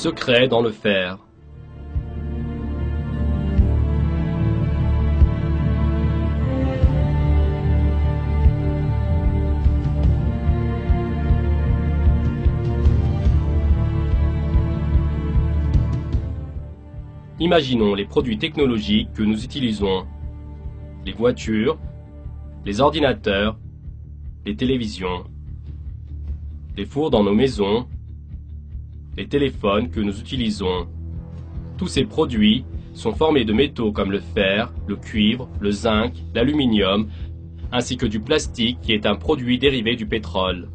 secret dans le fer. Imaginons les produits technologiques que nous utilisons. Les voitures, les ordinateurs, les télévisions, les fours dans nos maisons, les téléphones que nous utilisons. Tous ces produits sont formés de métaux comme le fer, le cuivre, le zinc, l'aluminium, ainsi que du plastique qui est un produit dérivé du pétrole.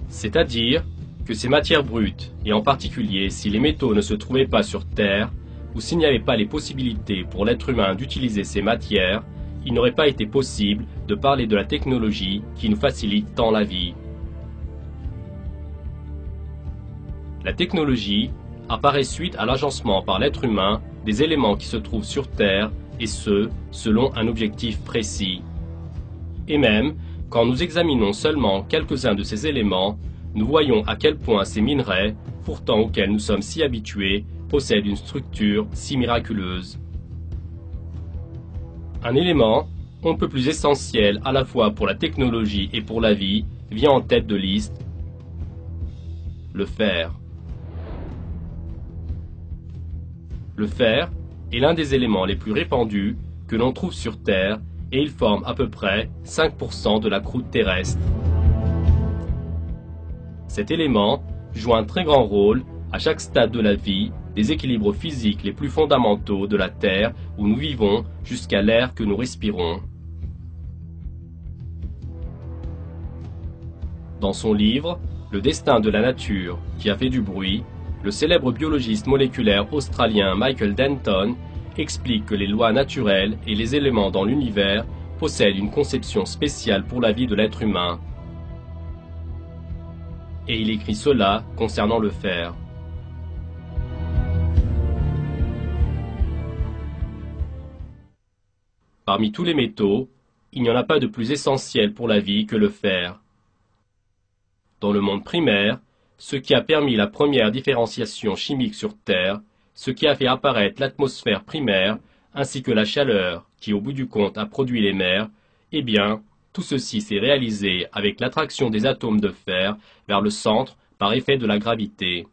C'est-à-dire que ces matières brutes, et en particulier si les métaux ne se trouvaient pas sur Terre, ou s'il n'y avait pas les possibilités pour l'être humain d'utiliser ces matières, il n'aurait pas été possible de parler de la technologie qui nous facilite tant la vie. La technologie apparaît suite à l'agencement par l'être humain des éléments qui se trouvent sur Terre, et ce, selon un objectif précis. Et même, quand nous examinons seulement quelques-uns de ces éléments, nous voyons à quel point ces minerais, pourtant auxquels nous sommes si habitués, possèdent une structure si miraculeuse. Un élément, on ne peut plus essentiel à la fois pour la technologie et pour la vie, vient en tête de liste: le fer. Le fer est l'un des éléments les plus répandus que l'on trouve sur Terre et il forme à peu près 5% de la croûte terrestre. Cet élément joue un très grand rôle à chaque stade de la vie, des équilibres physiques les plus fondamentaux de la Terre où nous vivons jusqu'à l'air que nous respirons. Dans son livre « Le destin de la nature » qui a fait du bruit, le célèbre biologiste moléculaire australien Michael Denton explique que les lois naturelles et les éléments dans l'univers possèdent une conception spéciale pour la vie de l'être humain. Et il écrit cela concernant le fer. Parmi tous les métaux, il n'y en a pas de plus essentiel pour la vie que le fer. Dans le monde primaire, ce qui a permis la première différenciation chimique sur Terre, ce qui a fait apparaître l'atmosphère primaire, ainsi que la chaleur qui au bout du compte a produit les mers, eh bien, tout ceci s'est réalisé avec l'attraction des atomes de fer vers le centre par effet de la gravité.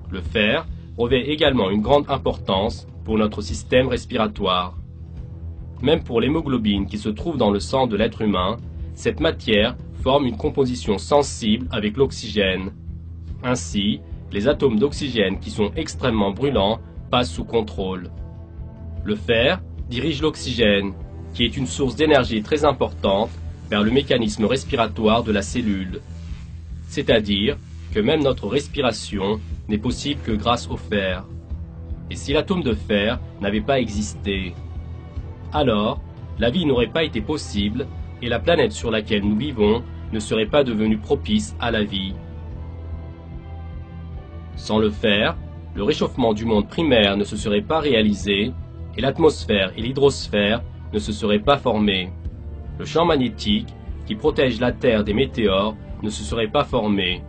Le fer revêt également une grande importance pour notre système respiratoire. Même pour l'hémoglobine qui se trouve dans le sang de l'être humain, cette matière forme une composition sensible avec l'oxygène. Ainsi, les atomes d'oxygène qui sont extrêmement brûlants passent sous contrôle. Le fer dirige l'oxygène, qui est une source d'énergie très importante, vers le mécanisme respiratoire de la cellule. C'est-à-dire que même notre respiration n'est possible que grâce au fer. Et si l'atome de fer n'avait pas existé, alors la vie n'aurait pas été possible et la planète sur laquelle nous vivons ne serait pas devenue propice à la vie. Sans le fer, le réchauffement du monde primaire ne se serait pas réalisé et l'atmosphère et l'hydrosphère ne se seraient pas formés. Le champ magnétique qui protège la Terre des météores ne se serait pas formé.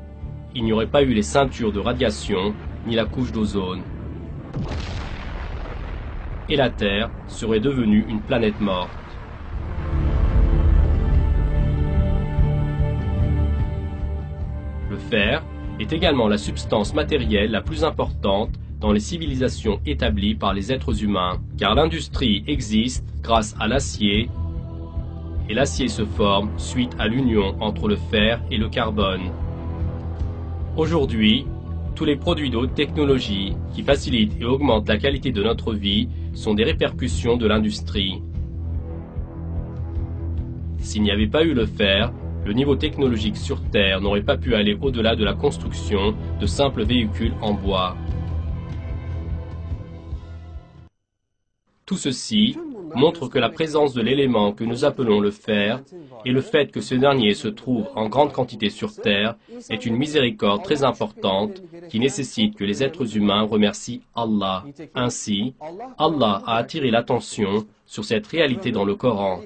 Il n'y aurait pas eu les ceintures de radiation ni la couche d'ozone. Et la Terre serait devenue une planète morte. Le fer est également la substance matérielle la plus importante dans les civilisations établies par les êtres humains, car l'industrie existe grâce à l'acier, et l'acier se forme suite à l'union entre le fer et le carbone. Aujourd'hui, tous les produits de haute technologie qui facilitent et augmentent la qualité de notre vie sont des répercussions de l'industrie. S'il n'y avait pas eu le fer, le niveau technologique sur Terre n'aurait pas pu aller au-delà de la construction de simples véhicules en bois. Tout ceci montre que la présence de l'élément que nous appelons le fer et le fait que ce dernier se trouve en grande quantité sur Terre est une miséricorde très importante qui nécessite que les êtres humains remercient Allah. Ainsi, Allah a attiré l'attention sur cette réalité dans le Coran.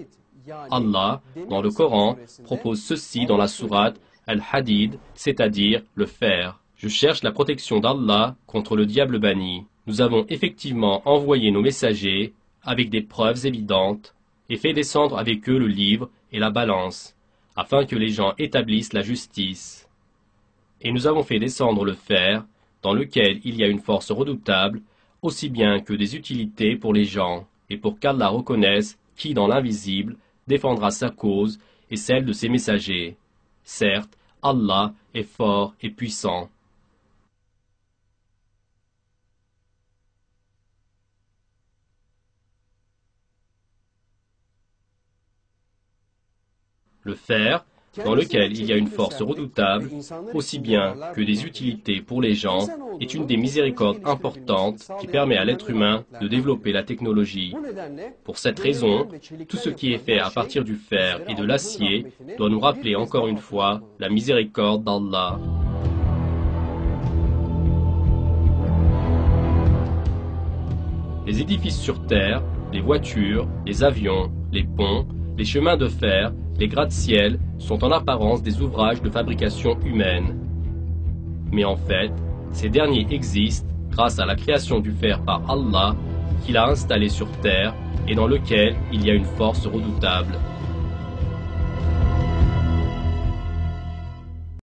Allah, dans le Coran, propose ceci dans la sourate Al-Hadid, c'est-à-dire le fer. Je cherche la protection d'Allah contre le diable banni. Nous avons effectivement envoyé nos messagers avec des preuves évidentes et fait descendre avec eux le livre et la balance, afin que les gens établissent la justice. Et nous avons fait descendre le fer, dans lequel il y a une force redoutable, aussi bien que des utilités pour les gens, et pour qu'Allah reconnaisse qui, dans l'invisible, défendra sa cause et celle de ses messagers. Certes, Allah est fort et puissant. Le fer, dans lequel il y a une force redoutable, aussi bien que des utilités pour les gens, est une des miséricordes importantes qui permet à l'être humain de développer la technologie. Pour cette raison, tout ce qui est fait à partir du fer et de l'acier doit nous rappeler encore une fois la miséricorde d'Allah. Les édifices sur terre, les voitures, les avions, les ponts, les chemins de fer, les gratte-ciel sont en apparence des ouvrages de fabrication humaine. Mais en fait, ces derniers existent grâce à la création du fer par Allah, qu'il a installé sur terre et dans lequel il y a une force redoutable.